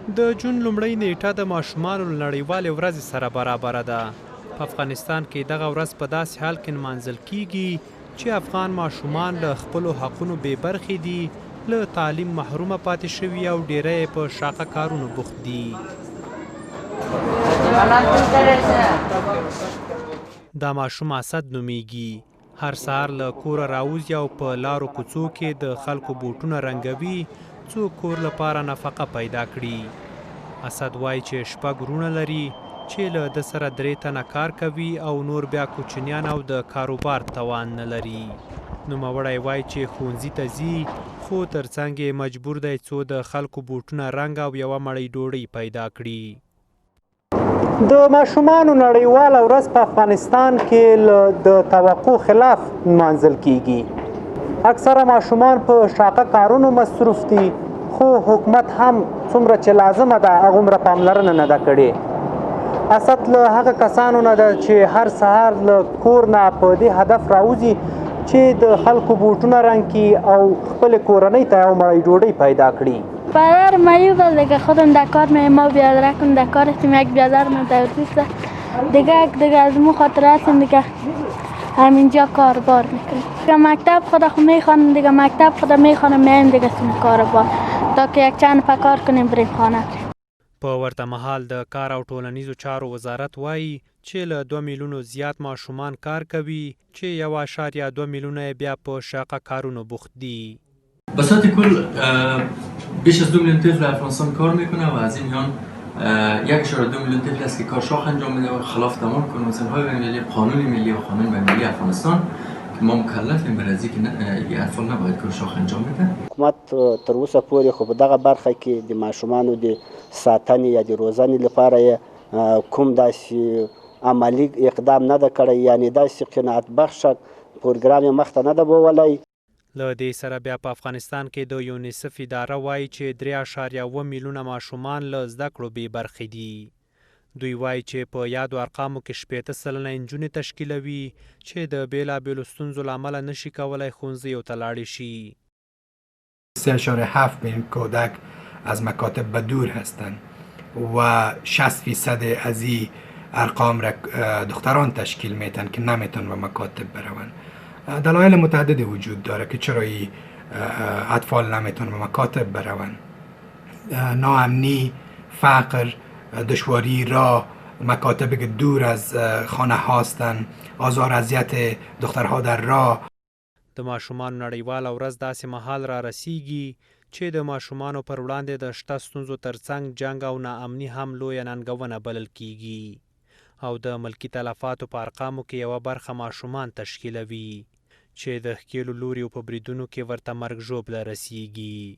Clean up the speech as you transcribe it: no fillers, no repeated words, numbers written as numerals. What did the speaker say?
د جون لومړۍ نیټه د ماشومانو له نړیوالې ورځې سره برابره ده. په افغانستان کې دغه ورځ په داسې حال کې نمانځل کیږي چې افغان ماشومان له خپلو حقونو بې برخې دي، له تعلیم محرومه پاتې شوي او ډیری یې په شاقه کارونو بوخت دي. دا ماشوم اسد نومیږي. هر سهار له کوره راوځي او په لارو کوڅو کې د خلکو بوټونه رنګوي څو کور لپاره نفقه پیدا کړي. اسد وایي چې 6 وروڼه لري چې له ده سره 3 تنه کار کوي او نور بیا کوچنیان او د کاروبار توان نه لري. نوموړی وایي چې ښوونځي ته ځي خو ترڅنګ یې مجبور دی څو د خلکو بوټونه رنګ او یوه مړۍ ډوډۍ پیدا کړي. د ماشومانو نړیواله ورځ په افغانستان کې د توقع خلاف نمانځل کیږي. اکثره ماشومان په شاقه کارونو مصروف دي، خو حکومت هم څومره چې لازمه ده هغومره پاملرنه نه ده کړې. اسد له هغه کسانو نه ده چې هر سهار له کور نه په دې هدف راوځي چې د خلکو بوټونه رنګ کړي او خپلې کورنۍ ته یو مړۍ ډوډۍ پیدا کړي. برادر میوبل دیگه خودم در کار ما بیادر کنم در کار هستیم یک بیادر من در دیسته دیگه از مو خاطر هستیم دیگه همینجا کار بار میکنیم دیگه مکتب خدا خود میخوانم دیگه مکتب خدا میخوانم میم دیگه سیم کار بار تا که یک چند پا کار کنیم بریم خانه. په ورته مهال د کار او ټولنیزو چارو وزارت وایي چې له 2 میلیونو زیات ماشومان کار کوي چې 1.2 میلیونه بیا په شاقه کارونو بوخت دي. به صورت کل بیش از 2 میلیون طفل در افغانستان کار میکنه و از این میان 1.2 میلیون طفل است که کار شاق انجام میده و خلاف تمام کنوانسیون‌های بین‌المللی، قانون ملی و قانون بین‌المللی افغانستان که ما مکلفیم بر از اینکه اطفال نباید کار شاق انجام بده. حکومت تر اوسه پورې خو په دغه برخه کې د ماشومانو د ساتنې یا د روزنې لپاره کوم داسې عملی اقدام نه ده کړی، یعنې داسې قناعت بخشه پروګرام یې مخته نه ده بولی. له دې سره بیا په افغانستان کې د یونیسف اداره وایي چې 3.1 میلیونه ماشومان له زده کړو بې برخې دي. دوی وایي چې په یادو ارقامو کې 80 سلنه نجونې تشکیلوي چې د بېلابېلو ستونزو له امله نشي کولی ښوونځیو ته لاړې شي. 3.7 میلیون کودک از مکاتب به دور هستند و 60% از این ارقام را دختران تشکیل میتن که نمیتون به مکاتب بروند. دلایل متعددی وجود داره که چرا این اطفال نمیتون به مکاتب بروند. ناامنی، فقر، دشواری راه، مکاتبی که دور از خانه هاستن، آزار اذیت دخترها در راه. د ماشومانو نړیواله ورځ داسې مهال را رسیږي چې د ماشومانو پر وړاندې د شته ستونزو ترڅنګ جنګ او ناامني هم لویه ننګونه بلل کیږي او د ملکي تلفاتو په ارقامو کې یوه برخه ماشومان تشکیلوي چې د ښکېلو لوریو په بریدونو کې ورته مرګ ژوبله رسیږي.